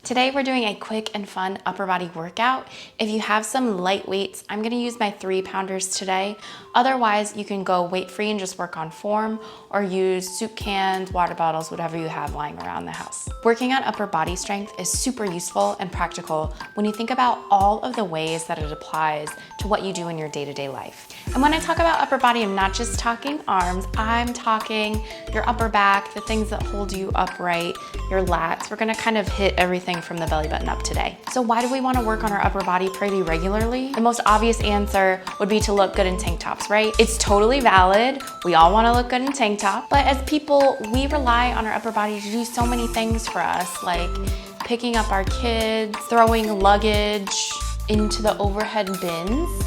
Today we're doing a quick and fun upper body workout. If you have some light weights, I'm gonna use my 3-pounders today. Otherwise, you can go weight-free and just work on form, or use soup cans, water bottles, whatever you have lying around the house. Working on upper body strength is super useful and practical when you think about all of the ways that it applies to what you do in your day-to-day life. And when I talk about upper body, I'm not just talking arms, I'm talking your upper back, the things that hold you upright, your lats. We're gonna kind of hit everything from the belly button up today. So why do we want to work on our upper body pretty regularly? The most obvious answer would be to look good in tank tops, right? It's totally valid. We all want to look good in tank top, but as people, we rely on our upper body to do so many things for us, like picking up our kids, throwing luggage into the overhead bins.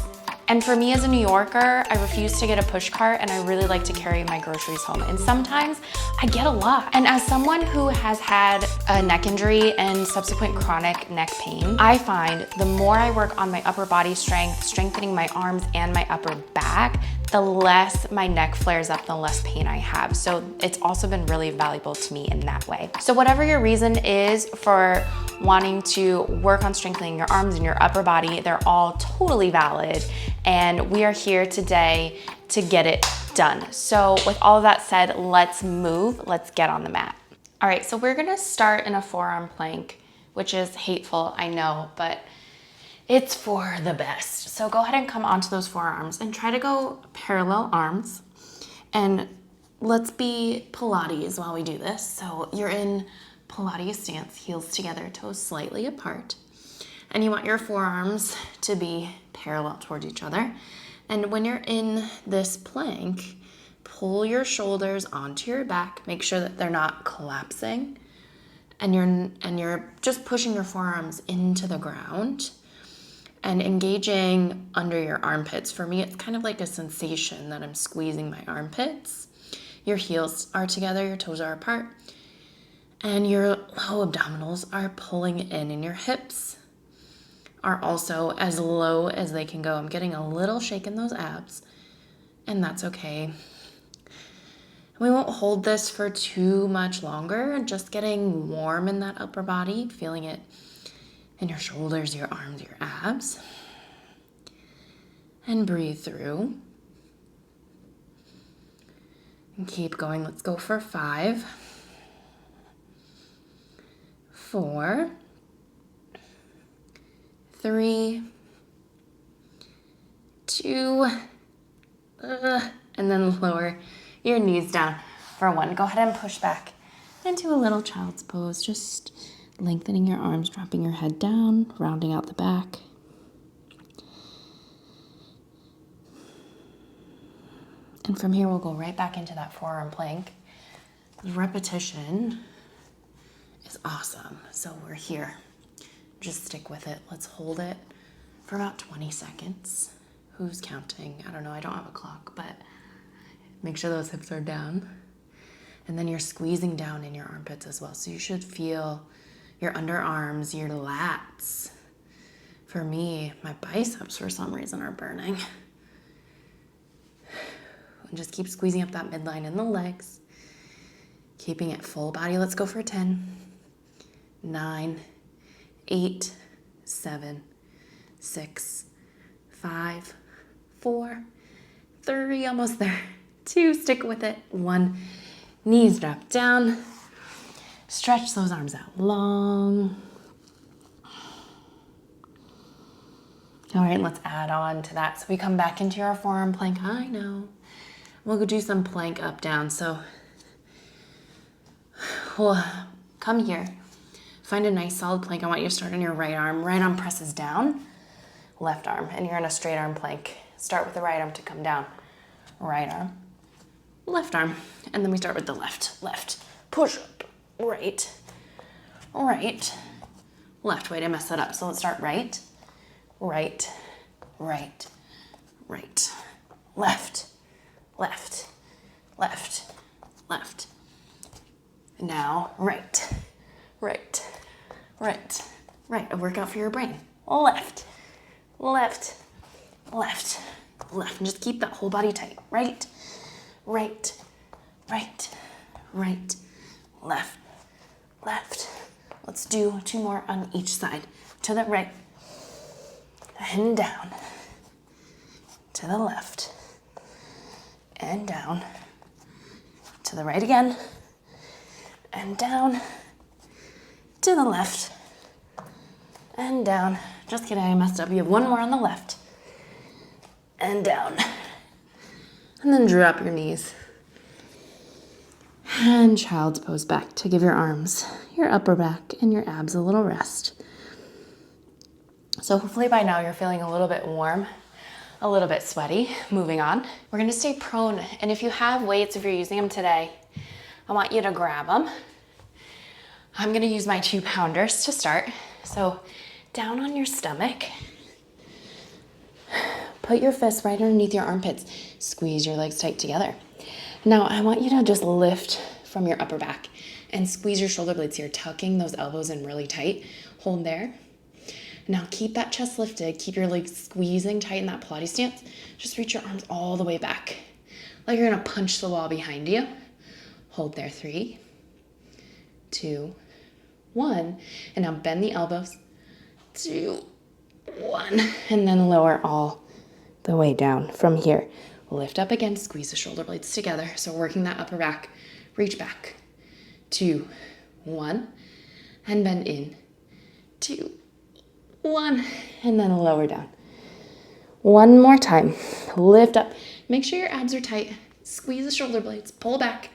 And for me as a New Yorker, I refuse to get a push cart and I really like to carry my groceries home. And sometimes I get a lot. And as someone who has had a neck injury and subsequent chronic neck pain, I find the more I work on my upper body strength, strengthening my arms and my upper back, the less my neck flares up, the less pain I have. So it's also been really valuable to me in that way. So whatever your reason is for wanting to work on strengthening your arms and your upper body, they're all totally valid. And we are here today to get it done. So with all of that said, let's move, let's get on the mat. All right, so we're gonna start in a forearm plank, which is hateful, I know, but it's for the best. So go ahead and come onto those forearms and try to go parallel arms. And let's be Pilates while we do this. So you're in Pilates stance, heels together, toes slightly apart. And you want your forearms to be parallel towards each other. And when you're in this plank, pull your shoulders onto your back. Make sure that they're not collapsing. And you're just pushing your forearms into the ground and engaging under your armpits. For me, it's kind of like a sensation that I'm squeezing my armpits. Your heels are together, your toes are apart, and your low abdominals are pulling in, and your hips are also as low as they can go. I'm getting a little shake in those abs, and that's okay. We won't hold this for too much longer, just getting warm in that upper body, feeling it in your shoulders, your arms, your abs. And breathe through. And keep going. Let's go for 5, 4, 3, 2, and then lower your knees down for 1. Go ahead and push back into a little child's pose, just lengthening your arms, dropping your head down, rounding out the back. And from here, we'll go right back into that forearm plank. Repetition is awesome. So we're here. Just stick with it. Let's hold it for about 20 seconds. Who's counting? I don't know. I don't have a clock, but make sure those hips are down. And then you're squeezing down in your armpits as well. So you should feel your underarms, your lats. For me, my biceps for some reason are burning. And just keep squeezing up that midline in the legs. Keeping it full body. Let's go for 10, 9, 8, 7, 6, 5, 4, 3, almost there. 2, stick with it. 1, knees drop down. Stretch those arms out long. All right, let's add on to that. So we come back into our forearm plank. I know. We'll go do some plank up, down. So we'll come here. Find a nice solid plank. I want you to start on your right arm. Right arm presses down. Left arm. And you're in a straight arm plank. Start with the right arm to come down. Right arm. Left arm. And then we start with the left. Left. Push up. Right, right, left. Way to mess that up. So let's start right, right, right, right, left, left, left, left. Now right, right, right, right. A workout for your brain. Left, left, left, left. And just keep that whole body tight. Right, right, right, right, left, left, Let's do 2 more on each side. To the right and down. To the left and down. To the right again and down. To the left and down. Just kidding, I messed up. You have 1 more on the left and down. And then drop your knees. And child's pose back to give your arms, your upper back, and your abs a little rest. So hopefully by now you're feeling a little bit warm, a little bit sweaty. Moving on. We're gonna stay prone, and if you have weights, if you're using them today, I want you to grab them. I'm gonna use my 2-pounders to start. So down on your stomach. Put your fists right underneath your armpits. Squeeze your legs tight together. Now, I want you to just lift from your upper back and squeeze your shoulder blades here, tucking those elbows in really tight. Hold there. Now, keep that chest lifted. Keep your legs squeezing tight in that Pilates stance. Just reach your arms all the way back, like you're gonna punch the wall behind you. Hold there, 3, 2, 1. And now bend the elbows, 2, 1. And then lower all the way down from here. Lift up again, squeeze the shoulder blades together. So working that upper back, reach back, 2, 1, and bend in, 2, 1, and then lower down. 1 more time, lift up. Make sure your abs are tight. Squeeze the shoulder blades, pull back,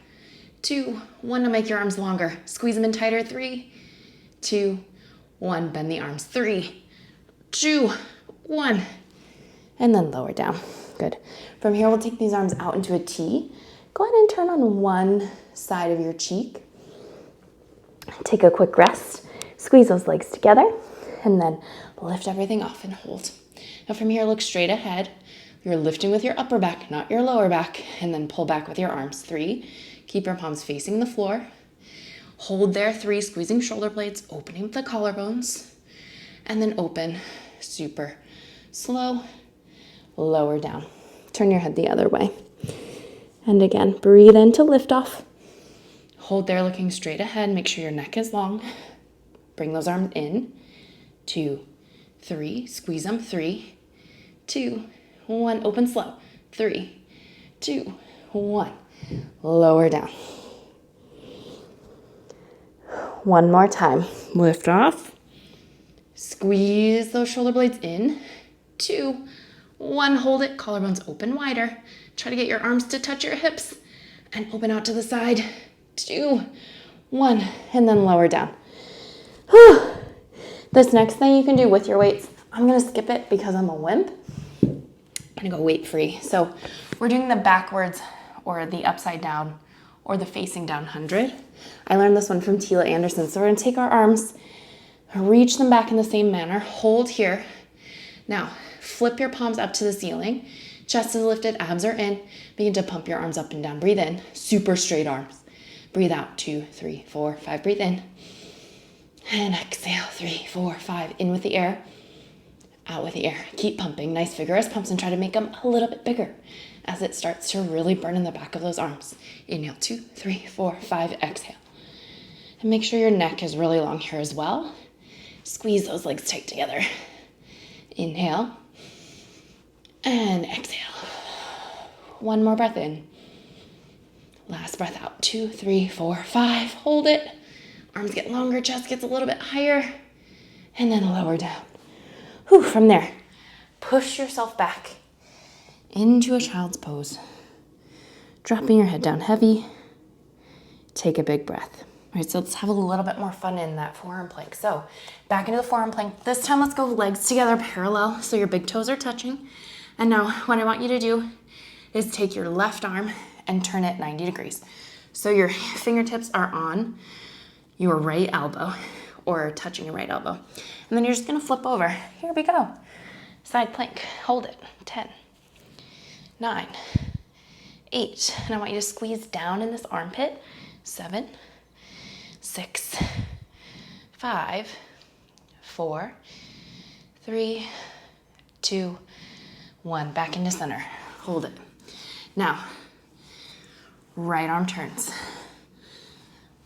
2, 1 to make your arms longer. Squeeze them in tighter, 3, 2, 1, bend the arms, 3, 2, 1, and then lower down. Good. From here, we'll take these arms out into a T. Go ahead and turn on one side of your cheek. Take a quick rest. Squeeze those legs together, and then lift everything off and hold. Now from here, look straight ahead. You're lifting with your upper back, not your lower back, and then pull back with your arms. 3, keep your palms facing the floor. Hold there, 3, squeezing shoulder blades, opening with the collarbones, and then open, super slow, lower down. Turn your head the other way. And again, breathe in to lift off. Hold there, looking straight ahead. Make sure your neck is long. Bring those arms in. 2, 3, squeeze them. 3, 2, 1, open slow. 3, 2, 1, lower down. 1 more time. Lift off. Squeeze those shoulder blades in. 2, 1, hold it. Collarbones open wider. Try to get your arms to touch your hips and open out to the side. 2, 1, and then lower down. Whew. This next thing you can do with your weights, I'm gonna skip it because I'm a wimp. I'm gonna go weight free. So we're doing the backwards or the upside down or the facing down 100. I learned this one from Tila Anderson. So we're gonna take our arms, reach them back in the same manner, hold here. Now, flip your palms up to the ceiling. Chest is lifted, abs are in. Begin to pump your arms up and down. Breathe in, super straight arms. Breathe out, 2, 3, 4, 5. Breathe in. And exhale, 3, 4, 5. In with the air, out with the air. Keep pumping, nice vigorous pumps, and try to make them a little bit bigger as it starts to really burn in the back of those arms. Inhale, 2, 3, 4, 5. Exhale. And make sure your neck is really long here as well. Squeeze those legs tight together. Inhale. And exhale. 1 more breath in. Last breath out. 2, 3, 4, 5. Hold it. Arms get longer, chest gets a little bit higher. And then lower down. Whew, from there, push yourself back into a child's pose. Dropping your head down heavy. Take a big breath. All right, so let's have a little bit more fun in that forearm plank. So back into the forearm plank. This time, let's go legs together parallel so your big toes are touching. And now what I want you to do is take your left arm and turn it 90 degrees. So your fingertips are on your right elbow or touching your right elbow. And then you're just gonna flip over. Here we go. Side plank, hold it. 10, 9, 8. And I want you to squeeze down in this armpit. 7, 6, 5, 4, 3, 2, 1. Back into center. Hold it. Now, right arm turns.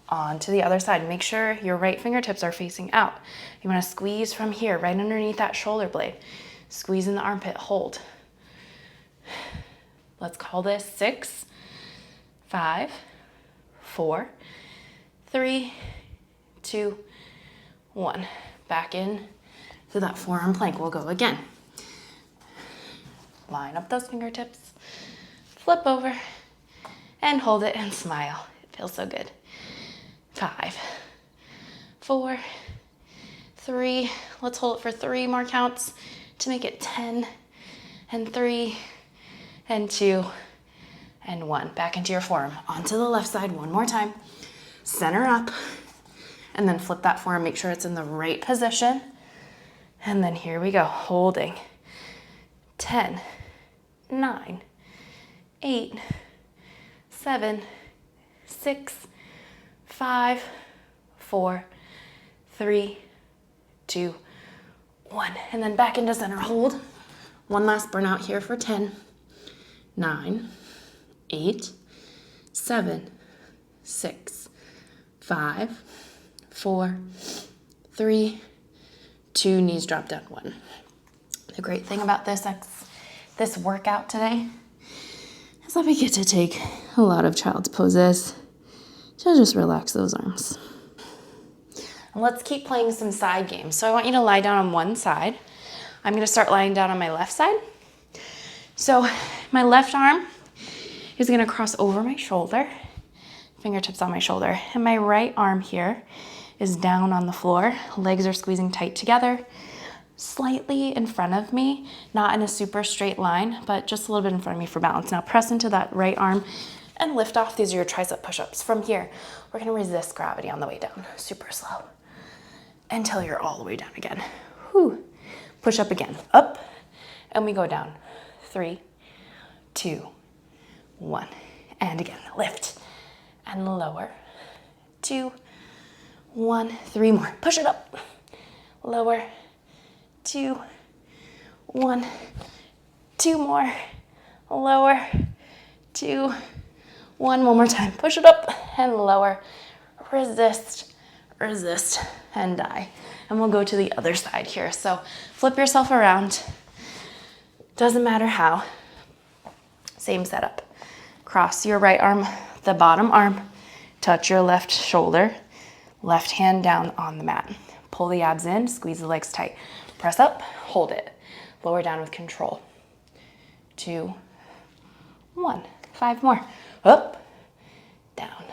On to the other side. Make sure your right fingertips are facing out. You want to squeeze from here, right underneath that shoulder blade. Squeeze in the armpit, hold. Let's call this 6, 5, 4, 3, 2, 1. Back in to that forearm plank. We'll go again. Line up those fingertips, flip over, and hold it and smile. It feels so good. 5, 4, 3. Let's hold it for 3 more counts to make it 10, and 3, and 2, and 1. Back into your forearm. Onto the left side one more time. Center up, and then flip that forearm. Make sure it's in the right position. And then here we go, holding. 10, 9, 8, 7, 6, 5, 4, 3, 2, 1. And then back into center, hold. One last burnout here for 10, 9, 8, 7, 6, 5, 4, 3, 2, knees drop down, 1. The great thing about this workout today is that we get to take a lot of child's poses to just relax those arms. And let's keep playing some side games. So I want you to lie down on one side. I'm gonna start lying down on my left side. So my left arm is gonna cross over my shoulder, fingertips on my shoulder, and my right arm here is down on the floor. Legs are squeezing tight together, slightly in front of me, not in a super straight line, but just a little bit in front of me for balance. Now press into that right arm and lift off. These are your tricep push-ups. From here, we're gonna resist gravity on the way down, super slow, until you're all the way down again. Whew. Push up again, up, and we go down. 3, 2, 1, and again, lift and lower. 2, 1, 3 more. Push it up. Lower. 2, 1, 2 more. Lower. 2, 1. One more time. Push it up and lower. Resist, resist, and die. And we'll go to the other side here. So flip yourself around. Doesn't matter how. Same setup. Cross your right arm, the bottom arm. Touch your left shoulder. Left hand down on the mat. Pull the abs in, squeeze the legs tight. Press up, hold it. Lower down with control. 2, 1. 5 more. Up, down.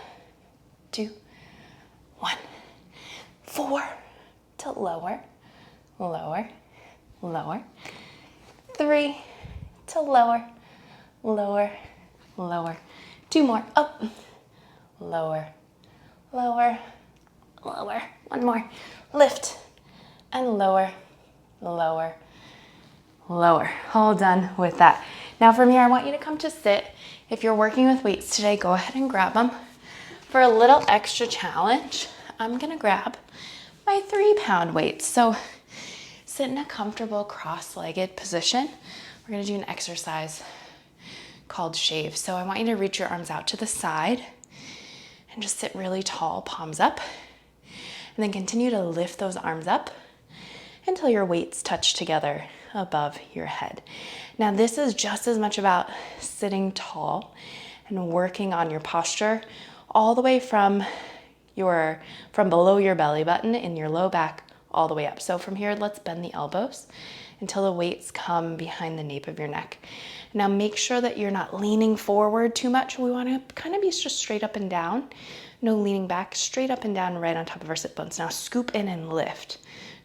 2, 1. 4 to lower, lower, lower. 3 to lower, lower, lower. 2 more. Up, lower, lower, lower. 1 more. Lift and lower, lower, lower. All done with that. Now from here, I want you to come to sit. If you're working with weights today, go ahead and grab them. For a little extra challenge, I'm gonna grab my 3-pound weights. So sit in a comfortable cross-legged position. We're gonna do an exercise called shave. So I want you to reach your arms out to the side and just sit really tall, palms up. And then continue to lift those arms up until your weights touch together above your head. Now this is just as much about sitting tall and working on your posture all the way from below your belly button in your low back all the way up. So from here, let's bend the elbows until the weights come behind the nape of your neck. Now make sure that you're not leaning forward too much. We want to kind of be just straight up and down. No leaning back, straight up and down right on top of our sit bones. Now scoop in and lift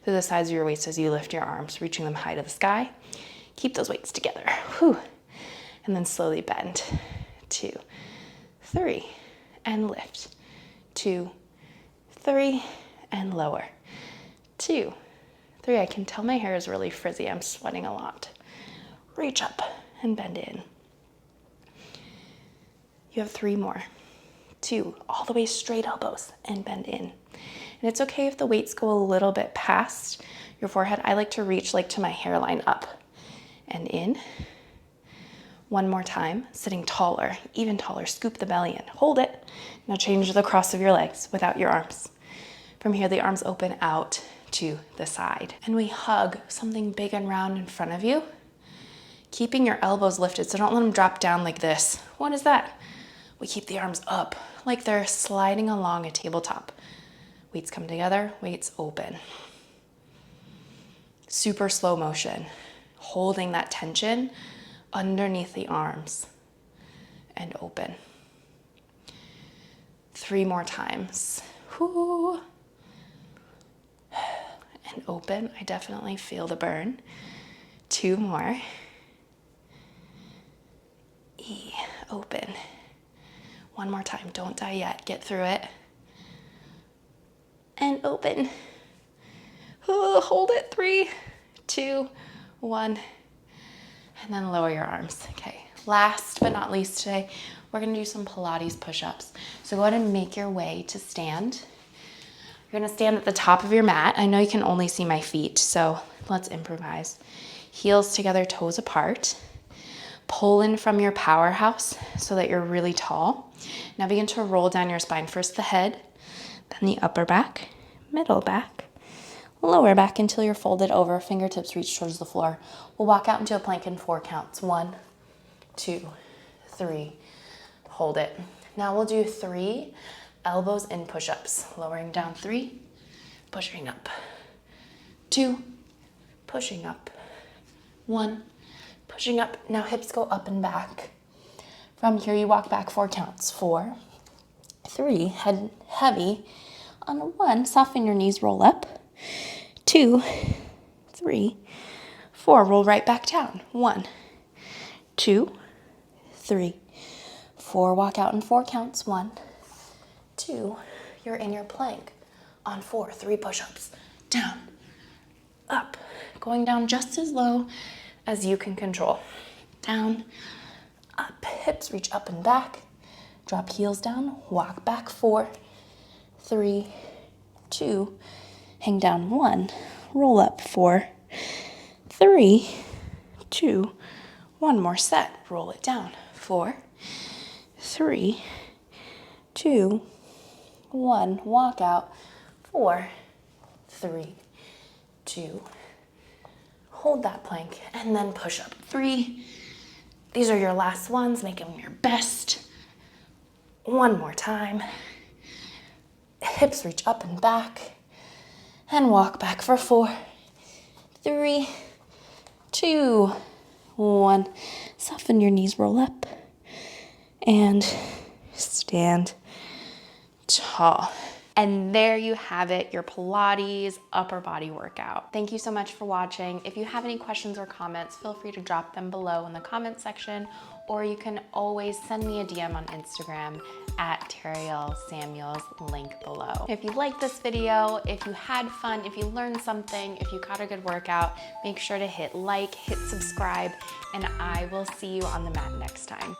through the sides of your waist as you lift your arms, reaching them high to the sky. Keep those weights together. Whew. And then slowly bend. 2, 3, and lift. 2, 3, and lower. 2, 3. I can tell my hair is really frizzy. I'm sweating a lot. Reach up and bend in. You have 3 more. 2, all the way straight elbows and bend in. And it's okay if the weights go a little bit past your forehead. I like to reach like to my hairline up and in. One more time, sitting taller, even taller. Scoop the belly in, hold it. Now change the cross of your legs without your arms. From here, the arms open out to the side. And we hug something big and round in front of you, keeping your elbows lifted, so don't let them drop down like this. What is that? We keep the arms up like they're sliding along a tabletop. Weights come together, weights open. Super slow motion, holding that tension underneath the arms and open. 3 more times. Whoo. And open. I definitely feel the burn. 2 more. Open. 1 more time. Don't die yet. Get through it. And open. Hold it. 3, 2, 1. And then lower your arms. Okay. Last but not least today, we're going to do some Pilates push-ups. So go ahead and make your way to stand. You're going to stand at the top of your mat. I know you can only see my feet, so let's improvise. Heels together, toes apart. Pull in from your powerhouse so that you're really tall. Now begin to roll down your spine. First the head, then the upper back, middle back, lower back until you're folded over. Fingertips reach towards the floor. We'll walk out into a plank in 4 counts. 1, 2, 3. Hold it. Now we'll do 3 elbows in push-ups. Lowering down. 3, pushing up. 2, pushing up. 1, pushing up. Now hips go up and back. From here you walk back 4 counts. 4, 3, head heavy. On 1, soften your knees, roll up. 2, 3, 4, roll right back down. 1, 2, 3, 4, walk out in 4 counts. 1, 2, you're in your plank. On 4, 3 push-ups. Down, up, going down just as low as you can control. Down, up, hips reach up and back. Drop heels down, walk back. 4, 3, 2, hang down. 1, roll up. 4, 3, 2, 1 more set. Roll it down. 4, 3, 2, 1. Walk out. 4, 3, 2. Hold that plank and then push up. 3. These are your last ones. Make them your best. 1 more time. Hips reach up and back. And walk back for 4, 3, 2, 1. Soften your knees, roll up. And stand tall. And there you have it, your Pilates upper body workout. Thank you so much for watching. If you have any questions or comments, feel free to drop them below in the comment section, or you can always send me a DM on Instagram at Terriell Samuels, link below. If you liked this video, if you had fun, if you learned something, if you got a good workout, make sure to hit like, hit subscribe, and I will see you on the mat next time.